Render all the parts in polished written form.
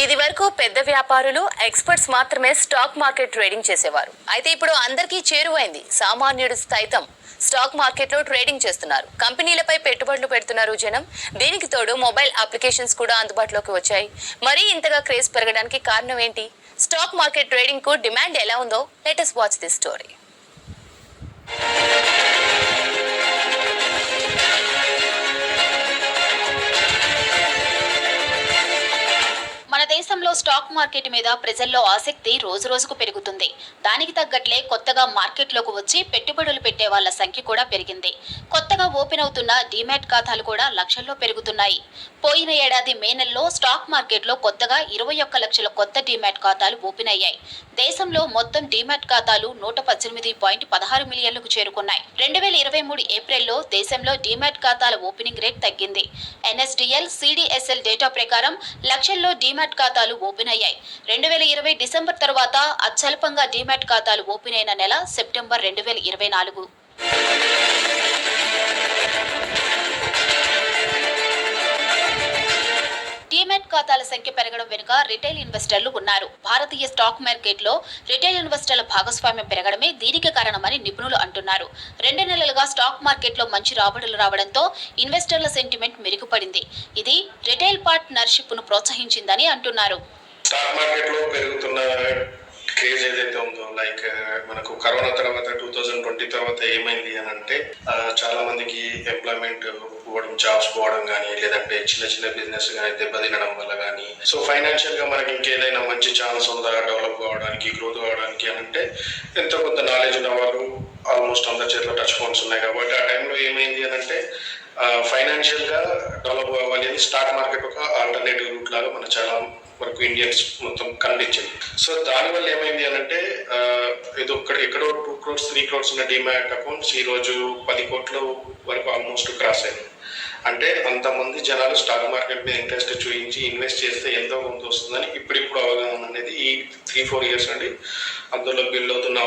ఇది వరకు పెద్ద వ్యాపారులు, ఎక్స్పర్ట్స్ మాత్రమే స్టాక్ మార్కెట్ ట్రేడింగ్ చేసేవారు. అయితే ఇప్పుడు అందరికీ చేరువైంది. సామాన్యుడు సైతం స్టాక్ మార్కెట్లో ట్రేడింగ్ చేస్తున్నారు. కంపెనీలపై పెట్టుబడులు పెడుతున్నారు జనం. దీనికి తోడు మొబైల్ అప్లికేషన్స్ కూడా అందుబాటులోకి వచ్చాయి. మరీ ఇంతగా క్రేజ్ పెరగడానికి కారణం ఏంటి? స్టాక్ మార్కెట్ ట్రేడింగ్ కు డిమాండ్ ఎలా ఉందో let us watch this story. మన దేశంలో స్టాక్ మార్కెట్ మీద ప్రజల్లో ఆసక్తి రోజు రోజుకు పెరుగుతుంది. దానికి తగ్గట్లే కొత్తగా మార్కెట్లోకి వచ్చి పెట్టుబడులు పెట్టే వాళ్ళ సంఖ్య కూడా పెరిగింది. కొత్తగా ఓపెన్ అవుతున్న డీమ్యాట్ ఖాతాలు కూడా లక్షల్లో పెరుగుతున్నాయి. పోయిన ఏడాది మే నెలలో స్టాక్ మార్కెట్లో కొత్తగా 21 లక్షల కొత్త డీమ్యాట్ ఖాతాలు ఓపెన్ అయ్యాయి. దేశంలో మొత్తం డీమ్యాట్ ఖాతాలు 118.16 మిలియన్లకు చేరుకున్నాయి. 2023 ఏప్రిల్లో దేశంలో డీమ్యాట్ ఖాతాల ఓపెనింగ్ రేట్ తగ్గింది. NSDL, CDSL డేటా ప్రకారం లక్షల్లో డీమ్యాట్ ఖాతాలు ఓపెన్ అయ్యాయి. 2020 డిసెంబర్ తర్వాత అత్యల్పంగా డీమ్యాట్ ఖాతాలు ఓపెన్ అయిన నెల సెప్టెంబర్ 2024. డీమ్యాట్ ఖాతాల సంఖ్య పెరగడం వెనుక రిటైల్ ఇన్వెస్టర్లు ఉన్నారు. భారతీయ స్టాక్ మార్కెట్లో రిటైల్ ఇన్వెస్టర్ల భాగస్వామ్యం పెరగడమే దీనికి కారణమని నిపుణులు అంటున్నారు. 2 నెలలుగా స్టాక్ మార్కెట్లో మంచి రాబడులు రావడంతో ఇన్వెస్టర్ల సెంటిమెంట్ మెరుగుపడింది. ఇది రిటైల్ పార్ట్నర్షిప్ ను ప్రోత్సహించిందని అంటున్నారు. స్టాక్ మార్కెట్లో పెరుగుతున్న క్రేజ్ ఏదైతే ఉందో, లైక్ మనకు కరోనా తర్వాత 2020 తర్వాత ఏమైంది అని అంటే చాలా మందికి ఎంప్లాయ్మెంట్ పోవడం, జాబ్స్ పోవడం కానీ, లేదంటే చిన్న చిన్న బిజినెస్ కానీ దెబ్బతినడం వల్ల కానీ, సో ఫైనాన్షియల్ గా మనకి ఇంకేదైనా మంచి ఛాన్స్ ఉందా డెవలప్ కావడానికి, గ్రోత్ కావడానికి అని అంటే ఎంతో కొంత నాలెడ్జ్ ఉన్న వాళ్ళు ఆల్మోస్ట్ అందరి చేతిలో టచ్ ఫోన్స్ ఉన్నాయి. కాబట్టి ఆ టైంలో ఏమైంది అని అంటే ఫైనాన్షియల్ గా డెవలప్ అవ్వాలి అని స్టాక్ మార్కెట్ ఒక ఆల్టర్నేటివ్ రూట్ లాగా మన చాలా వరకు ఇండియన్స్ మొత్తం కనిపించింది. సో దానివల్ల ఏమైంది అని అంటే ఎక్కడో 2 crores 3 crores ఉన్న డీమ్యాట్ అకౌంట్స్ ఈ రోజు 10 కోట్ల వరకు ఆల్మోస్ట్ క్రాస్ అయింది. అంటే అంతమంది జనాలు స్టాక్ మార్కెట్ మీద ఇంట్రెస్ట్ చూపించి ఇన్వెస్ట్ చేస్తే ఎంతో కొంత వస్తుందని ఇప్పుడిప్పుడు అవగాహన అనేది ఈ 3-4 years నుండి అందులో బిల్డ్ అవుతున్న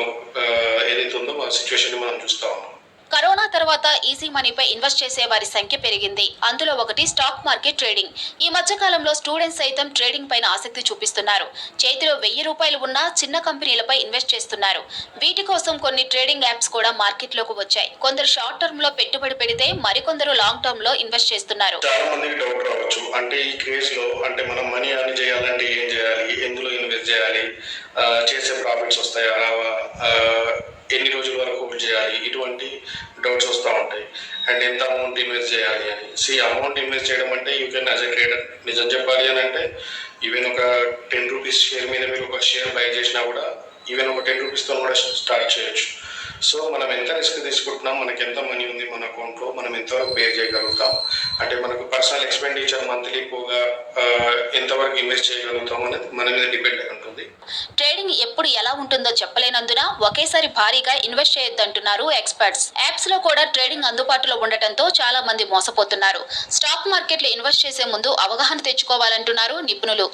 ఏదైతే ఉందో ఆ సిచ్యువేషన్ మనం చూస్తా ఉన్నాం. కరోనా తర్వాత ఈజీ మనీపై ఇన్వెస్ట్ చేసే వారి సంఖ్య పెరిగింది. అందులో ఒకటి స్టాక్ మార్కెట్ ట్రేడింగ్. ఈ మధ్య కాలంలో స్టూడెంట్స్ సైతం ట్రేడింగ్ పైన ఆసక్తి చూపిస్తున్నారు. చేతిలో 1000 రూపాయలు ఉన్న చిన్న కంపెనీలపై ఇన్వెస్ట్ చేస్తున్నారు. వీటి కోసం కొన్ని ట్రేడింగ్ యాప్స్ కూడా మార్కెట్లోకి వచ్చాయి. కొందరు షార్ట్ టర్మ్ లో పెట్టుబడి పెడితే మరికొందరు లాంగ్ టర్మ్ లో ఇన్వెస్ట్ చేస్తున్నారు. చాలా మందికి డౌట్ రావచ్చు, అంటే ఈ కేస్ లో అంటే మనం మనీ అర్న్ చేయాలంటే ఏం చేయాలి, ఎందులో ఇన్వెస్ట్ చేయాలి, చేసే ప్రాఫిట్స్ వస్తాయా రావా, ఎన్ని రోజుల వరకు హోల్డ్ చేయాలి, ఇటువంటి డౌట్స్ వస్తూ ఉంటాయి. అండ్ ఎంత అమౌంట్ ఇన్వెస్ట్ చేయాలి అని. అమౌంట్ ఇన్వెస్ట్ చేయడం అంటే you can as a trader నిజం చెప్పాలి అని అంటే ఈవెన్ ఒక 10 రూపీస్ షేర్ మీద మీరు ఒక షేర్ బై చేసినా కూడా ఈవెన్ ఒక 10 రూపీస్తో కూడా స్టార్ట్ చేయొచ్చు. సో మనం ఎంత రిస్క్ తీసుకుంటున్నాం, మనకి ఎంత మనీ ఉంది మన అకౌంట్లో, మనం ఎంతవరకు పే చేయగలుగుతాం, అంటే మనకు పర్సనల్ ఎక్స్పెండిచర్ మంత్లీ పోగా ఎంతవరకు ఇన్వెస్ట్ చేయగలుగుతాం అనేది మన మీద డిపెండ్ అయి ఉంటుంది. ట్రేడింగ్ ఎప్పుడు ఎలా ఉంటుందో చెప్పలేనందున ఒకేసారి భారీగా ఇన్వెస్ట్ చేయొద్దంటున్నారు ఎక్స్పర్ట్స్. యాప్స్ లో కూడా ట్రేడింగ్ అందుబాటులో ఉండటంతో చాలా మంది మోసపోతున్నారు. స్టాక్ మార్కెట్లో ఇన్వెస్ట్ చేసే ముందు అవగాహన తెచ్చుకోవాలంటున్నారు నిపుణులు.